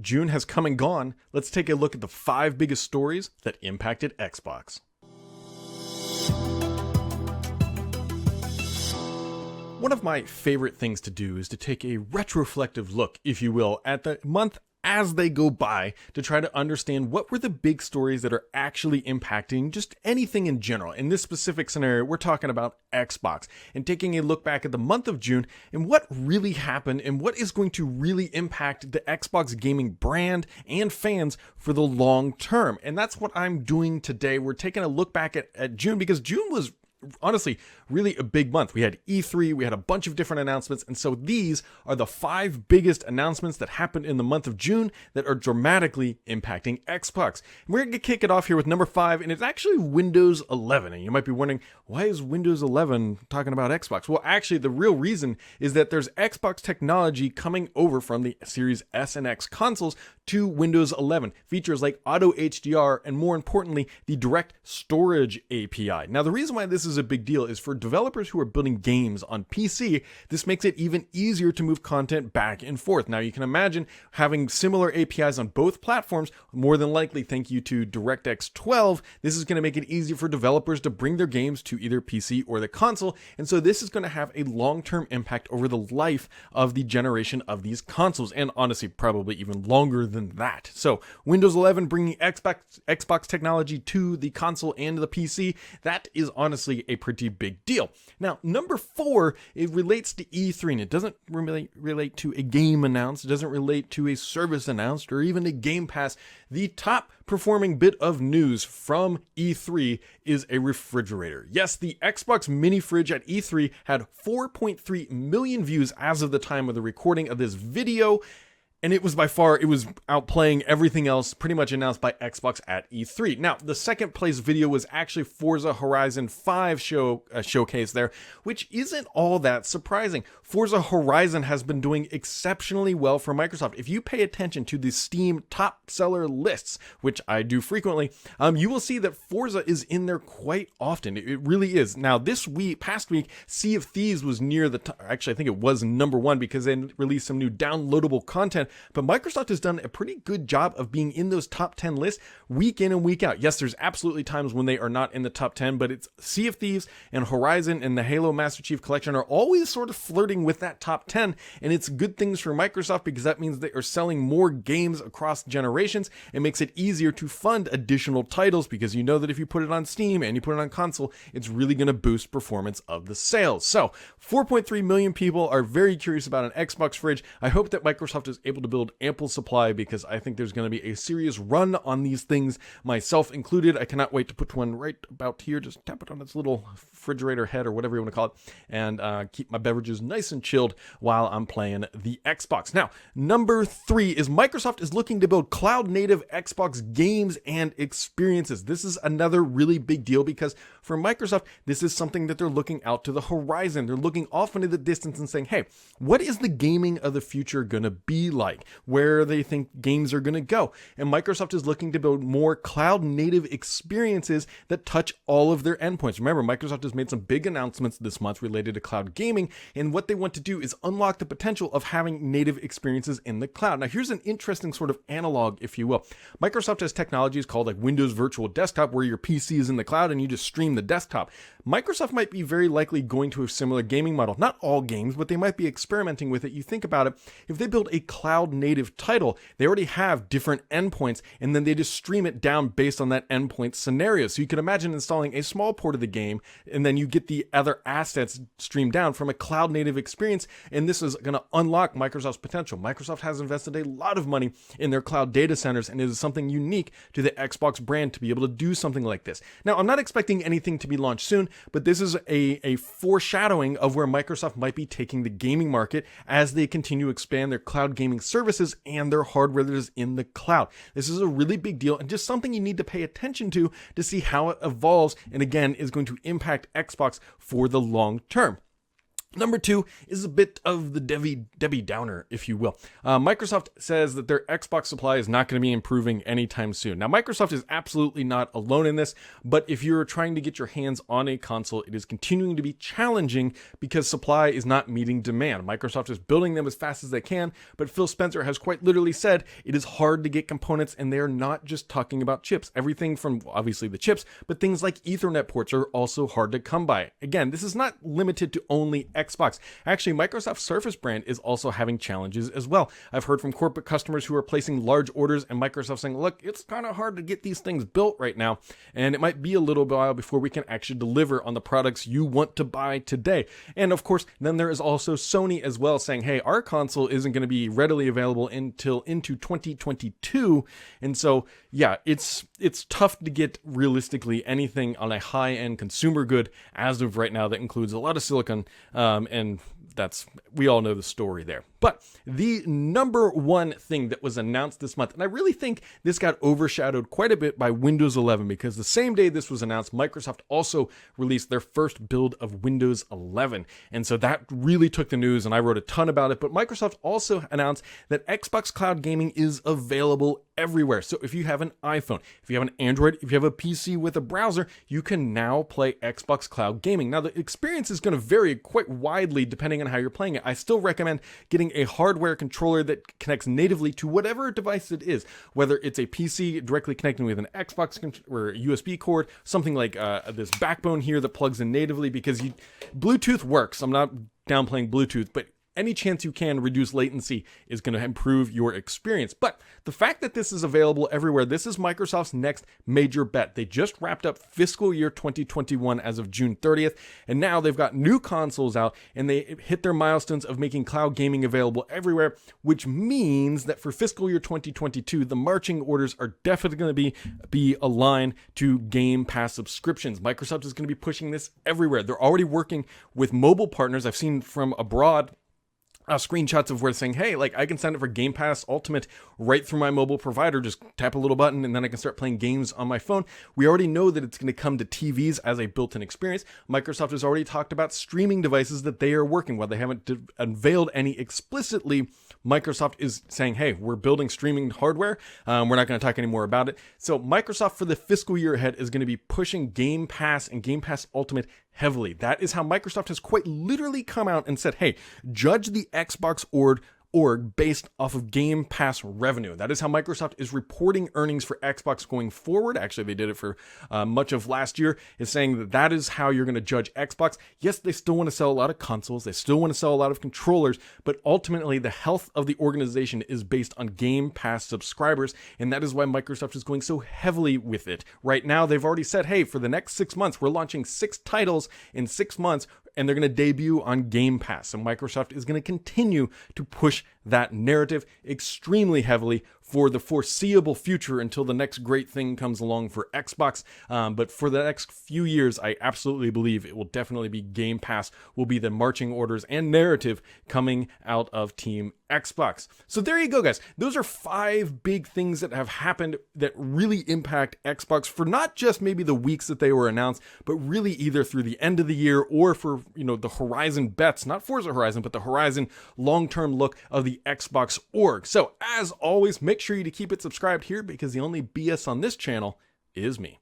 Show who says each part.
Speaker 1: June has come and gone. Let's take a look at the 5 biggest stories that impacted Xbox. One of my favorite things to do is to take a retroflective look, if you will, at the month as they go by to try to understand what were the big stories that are actually impacting just anything in general. In this specific scenario, we're talking about Xbox and taking a look back at the month of June and what really happened and what is going to really impact the Xbox gaming brand and fans for the long term. And that's what I'm doing today. We're taking a look back at June because June was honestly really a big month. We had E3, we had a bunch of different announcements, and so these are the 5 biggest announcements that happened in the month of June that are dramatically impacting Xbox. And we're going to kick it off here with number 5, and it's actually Windows 11. And you might be wondering, why is Windows 11 talking about Xbox? Well, actually, the real reason is that there's Xbox technology coming over from the Series S and X consoles to Windows 11. Features like Auto HDR, and more importantly, the Direct Storage API. Now, the reason why this is a big deal is for developers who are building games on PC, this makes it even easier to move content back and forth. Now, you can imagine having similar APIs on both platforms. More than likely, thank you to DirectX 12, this is going to make it easier for developers to bring their games to either PC or the console. And so this is going to have a long-term impact over the life of the generation of these consoles, and honestly, probably even longer than that. So Windows 11 bringing Xbox technology to the console and the PC, that is honestly a pretty big deal. Now, number 4, it relates to E3, and it doesn't really relate to a game announced, it doesn't relate to a service announced, or even a Game Pass. The top performing bit of news from E3 is a refrigerator. Yes, the Xbox mini fridge at E3 had 4.3 million views as of the time of the recording of this video. And it was outplaying everything else pretty much announced by Xbox at E3. Now, the second place video was actually Forza Horizon 5 showcase there, which isn't all that surprising. Forza Horizon has been doing exceptionally well for Microsoft. If you pay attention to the Steam top seller lists, which I do frequently, you will see that Forza is in there quite often. It really is. Now, past week, Sea of Thieves was near the top. Actually, I think it was number 1 because they released some new downloadable content. But Microsoft has done a pretty good job of being in those top 10 lists week in and week out. Yes, there's absolutely times when they are not in the top 10, but it's Sea of Thieves and Horizon and the Halo Master Chief Collection are always sort of flirting with that top 10. And it's good things for Microsoft because that means they are selling more games across generations. It makes it easier to fund additional titles because you know that if you put it on Steam and you put it on console, it's really going to boost performance of the sales. So 4.3 million people are very curious about an Xbox fridge. I hope that Microsoft is able to build ample supply because I think there's going to be a serious run on these things, myself included. I cannot wait to put one right about here, just tap it on its little refrigerator head or whatever you want to call it, and keep my beverages nice and chilled while I'm playing the Xbox. Now, number 3 is Microsoft is looking to build cloud-native Xbox games and experiences. This is another really big deal because for Microsoft, this is something that they're looking out to the horizon. They're looking off into the distance and saying, hey, what is the gaming of the future going to be like? Where they think games are going to go. And Microsoft is looking to build more cloud-native experiences that touch all of their endpoints. Remember, Microsoft has made some big announcements this month related to cloud gaming, and what they want to do is unlock the potential of having native experiences in the cloud. Now, here's an interesting sort of analog, if you will. Microsoft has technologies called like Windows Virtual Desktop, where your PC is in the cloud and you just stream the desktop. Microsoft might be very likely going to a similar gaming model. Not all games, but they might be experimenting with it. You think about it, if they build a cloud native title, they already have different endpoints, and then they just stream it down based on that endpoint scenario. So you can imagine installing a small port of the game, and then you get the other assets streamed down from a cloud native experience, and this is going to unlock Microsoft's potential. Microsoft has invested a lot of money in their cloud data centers, and it is something unique to the Xbox brand to be able to do something like this. Now, I'm not expecting anything to be launched soon, but this is a foreshadowing of where Microsoft might be taking the gaming market as they continue to expand their cloud gaming services and their hardware that is in the cloud. This is a really big deal and just something you need to pay attention to see how it evolves, and again is going to impact Xbox for the long term. Number two is a bit of the Debbie Downer, if you will. Microsoft says that their Xbox supply is not going to be improving anytime soon. Now, Microsoft is absolutely not alone in this, but if you're trying to get your hands on a console, it is continuing to be challenging because supply is not meeting demand. Microsoft is building them as fast as they can, but Phil Spencer has quite literally said it is hard to get components, and they are not just talking about chips. Everything from obviously the chips, but things like Ethernet ports are also hard to come by. Again, this is not limited to only Xbox. Actually, Microsoft's Surface brand is also having challenges as well. I've heard from corporate customers who are placing large orders and Microsoft saying, look, it's kind of hard to get these things built right now, and it might be a little while before we can actually deliver on the products you want to buy today. And of course, then there is also Sony as well saying, hey, our console isn't going to be readily available until into 2022. And so, yeah, it's tough to get realistically anything on a high-end consumer good as of right now that includes a lot of silicon, and we all know the story there. But the number one thing that was announced this month, and I really think this got overshadowed quite a bit by Windows 11, because the same day this was announced, Microsoft also released their first build of Windows 11. And so that really took the news, and I wrote a ton about it. But Microsoft also announced that Xbox Cloud Gaming is available everywhere. So if you have an iPhone, if you have an Android, if you have a PC with a browser, you can now play Xbox Cloud Gaming. Now, the experience is going to vary quite widely depending on how you're playing it. I still recommend getting a hardware controller that connects natively to whatever device it is, whether it's a PC directly connecting with an Xbox or a USB cord, something like this backbone here that plugs in natively, because Bluetooth works. I'm not downplaying Bluetooth, but any chance you can reduce latency is going to improve your experience. But the fact that this is available everywhere, this is Microsoft's next major bet. They just wrapped up fiscal year 2021 as of June 30th, and now they've got new consoles out, and they hit their milestones of making cloud gaming available everywhere, which means that for fiscal year 2022, the marching orders are definitely going to be aligned to Game Pass subscriptions. Microsoft is going to be pushing this everywhere. They're already working with mobile partners. I've seen from abroad screenshots of where saying, hey, like I can sign up for Game Pass Ultimate right through my mobile provider, just tap a little button and then I can start playing games on my phone. We already know that it's going to come to TVs as a built-in experience. Microsoft has already talked about streaming devices that they are working with. They haven't unveiled any explicitly. Microsoft is saying, hey, we're building streaming hardware. We're not going to talk any more about it. So Microsoft for the fiscal year ahead is going to be pushing Game Pass and Game Pass Ultimate heavily. That is how Microsoft has quite literally come out and said, hey, judge the Xbox org based off of Game Pass revenue. That is how Microsoft is reporting earnings for Xbox going forward. Actually, they did it for much of last year, is saying that that is how you're going to judge Xbox. Yes, they still want to sell a lot of consoles. They still want to sell a lot of controllers, but ultimately the health of the organization is based on Game Pass subscribers, and that is why Microsoft is going so heavily with it. Right now, they've already said, hey, for the next 6 months, we're launching 6 titles in 6 months, and they're going to debut on Game Pass. And Microsoft is going to continue to push that narrative extremely heavily for the foreseeable future until the next great thing comes along for Xbox. But for the next few years, I absolutely believe it will definitely be Game Pass will be the marching orders and narrative coming out of Team Xbox. So there you go, guys. Those are 5 big things that have happened that really impact Xbox for not just maybe the weeks that they were announced, but really either through the end of the year or for, the Horizon bets, not Forza Horizon, but the Horizon long-term look of the Xbox org. So as always, make sure you to keep it subscribed here, because the only BS on this channel is me.